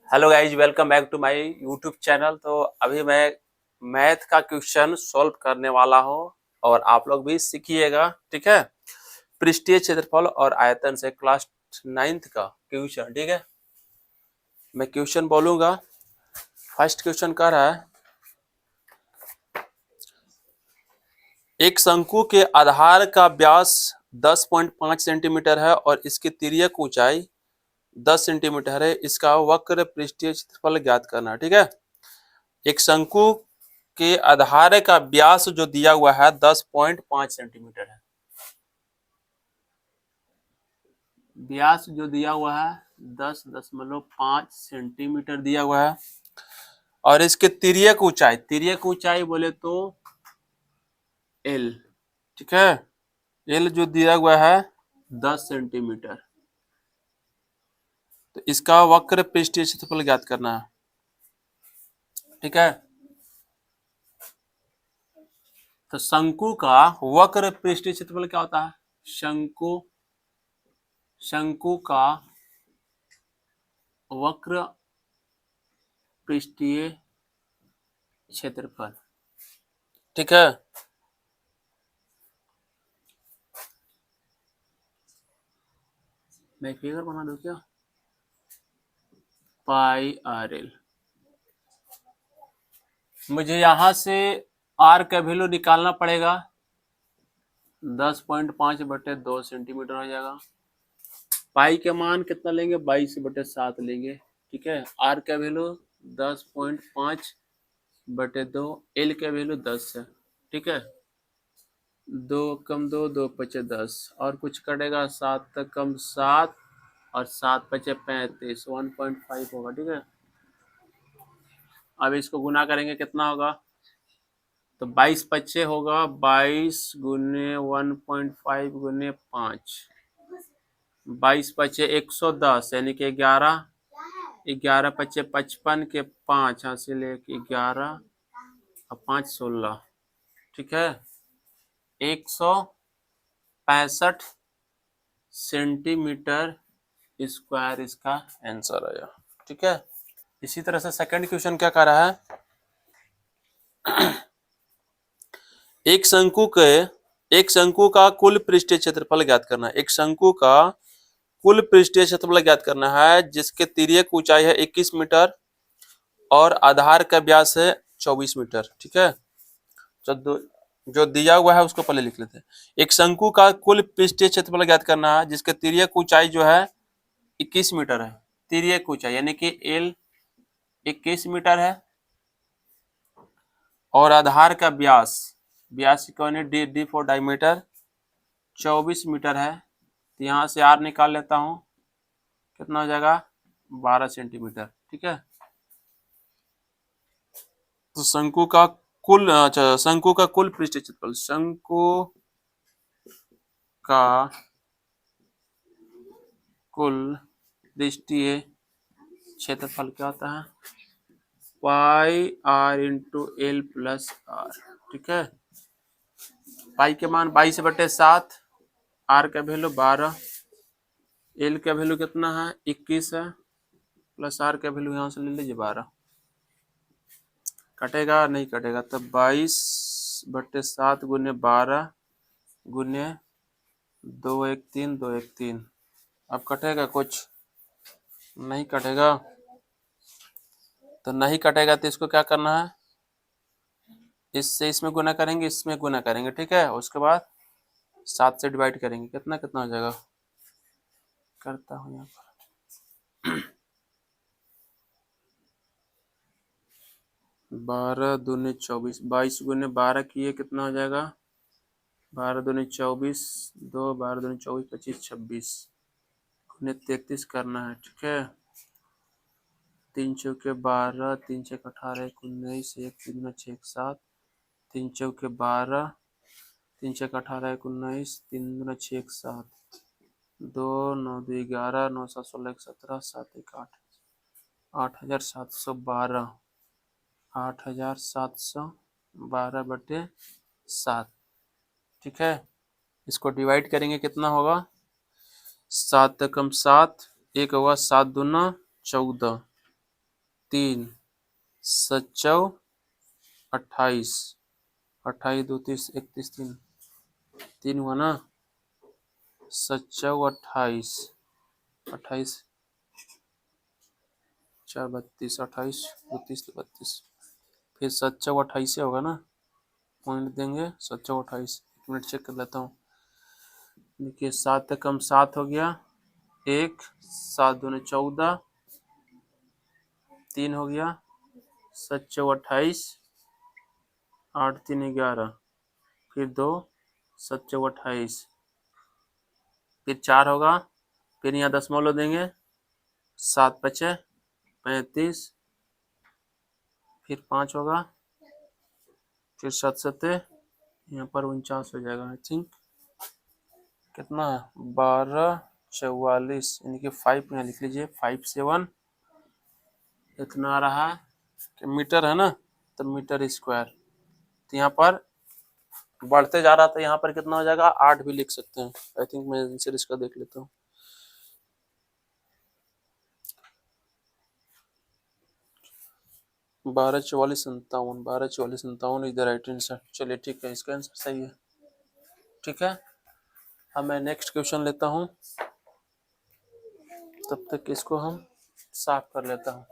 Hello guys, welcome back to my YouTube channel. तो अभी मैं मैथ का क्वेश्चन सॉल्व करने वाला हूँ और आप लोग भी सीखिएगा, ठीक है। पृष्ठीय क्षेत्रफल और आयतन से क्लास 9th का क्वेश्चन, ठीक है। मैं क्वेश्चन बोलूंगा। फर्स्ट क्वेश्चन कह रहा है, एक शंकु के आधार का व्यास 10.5 सेंटीमीटर है और इसकी तिर्यक ऊंचाई 10 सेंटीमीटर है। इसका वक्र पृष्ठीय क्षेत्रफल ज्ञात करना, ठीक है। एक शंकु के आधार का व्यास जो दिया हुआ है 10.5 सेंटीमीटर है। व्यास जो दिया हुआ है 10.5 सेंटीमीटर दिया हुआ है और इसके तिर्यक ऊंचाई बोले तो एल, ठीक है। एल जो दिया हुआ है 10 सेंटीमीटर। तो इसका वक्र पृष्ठीय क्षेत्रफल ज्ञात करना है, ठीक है। तो शंकु का वक्र पृष्ठीय क्षेत्रफल क्या होता है? शंकु का वक्र पृष्ठीय क्षेत्रफल, ठीक है। मैं फिगर बना दूं क्या? पाई आर एल। मुझे यहां से आर का वैल्यू निकालना पड़ेगा। 10.5/2 सेंटीमीटर हो जाएगा। पाई के मान कितना लेंगे? 22/7 लेंगे, ठीक है। आर का वैल्यू 10.5/2, एल का वैल्यू 10 है, ठीक है। 2 कम 2, 2 पचे 10 और कुछ कटेगा, 7 तक कम 7 और 7 पचे 35, 1.5 होगा, ठीक है। अब इसको गुना करेंगे, कितना होगा? तो 22 पच्चे होगा 22 गुने 1.5 गुने 5, 22 पच्चे 110 यानी कि 11, 11 पच्चे 55 के 5 हासिल 11 और 5 16, ठीक है। 165 सेंटीमीटर स्क्वायर इसका आंसर आया, ठीक है। इसी तरह से सेकंड क्वेश्चन क्या कह रहा है, एक शंकु का कुल पृष्ठीय क्षेत्रफल ज्ञात करना है। एक शंकु का कुल पृष्ठीय क्षेत्रफल ज्ञात करना है जिसके तिर्यक ऊंचाई है 21 मीटर और आधार का व्यास है 24 मीटर, ठीक है। जो दिया हुआ है उसको पहले लिख लेते हैं। एक शंकु का कुल पृष्ठीय क्षेत्रफल ज्ञात करना है जिसके तिर्यक ऊंचाई जो है 21 मीटर है। तिर्यक ऊंचाई यानी कि एल 21 मीटर है और आधार का व्यास कौन है? डी फॉर डायमीटर 24 मीटर है। तो यहाँ से आर निकाल लेता हूँ, कितना हो जाएगा? 12 सेंटीमीटर, ठीक है। तो शंकु का कुल पृष्ठीय क्षेत्रफल, शंकु का कुल पृष्ठीय क्षेत्रफल क्या होता है? Pi r into l plus r, ठीक है। पाई के मान 22/7, आर का वैल्यू 12, एल का वैल्यू कितना है? 21 है, प्लस आर का वैल्यू यहाँ से ले लीजिए 12। कटेगा? नहीं कटेगा। तब 22/7 गुने 12 गुने 213 213। अब कटेगा? कुछ नहीं कटेगा। तो नहीं कटेगा तो इसको क्या करना है? इससे इसमें गुना करेंगे, इसमें गुना करेंगे, ठीक है। उसके बाद 7 से डिवाइड करेंगे, कितना कितना हो जाएगा? करता हूँ यहाँ पर। 12 दूनी 24, 22 गुने 12 किए कितना हो जाएगा? 12 दूनी 24, 2 12 दूनी 24 25 26 गुने 33 करना है, ठीक है। 3 चौके 12, 3 छः 18, 1 19, 1 3 दूना 6 7, 3 चौके 12, 3 छः 18, 1 19, 3 दूना 6 7, 2 9 2 11, 9 7 16 1 17, 7 1 8, 8712, 8712/7, ठीक है। इसको डिवाइड करेंगे, कितना होगा? 7 कम 7, 1 होगा, 7 दूना 14, 3 7 चौ 28, 28 2 30 31 3 3 हुआ ना, 7 चौ 28, 28 4 32, 28 2 30 32, फिर 7 चौ 28 से होगा ना, पॉइंट देंगे 7 चौ 28। 1 मिनट चेक कर लेता हूँ। देखिए 7 कम 7 हो गया 1, 7 दूनी 14, 3 हो गया, 7 चौ 28, 8 3 11, फिर 2 7 चौ 28, फिर 4 होगा, फिर यहाँ दशमलव देंगे, 7 पचे 35, फिर 5 होगा, फिर 7 सत्ते यहाँ पर 49 हो जाएगा। आई थिंक कितना 12 44, यानी कि 5 यहाँ लिख लीजिए, 5 7 इतना आ रहा है कि मीटर है ना, तो मीटर स्क्वायर। तो यहाँ पर बढ़ते जा रहा था, यहाँ पर कितना हो जाएगा 8 भी लिख सकते हैं। आई थिंक मैं आंसर इसका देख लेता हूँ। 12 44 57, 12 44 57 इज द राइट आंसर। चलिए ठीक है, इसका आंसर सही है। ठीक है, अब मैं नेक्स्ट क्वेश्चन लेता हूँ, तब तक इसको हम साफ कर लेता हूँ।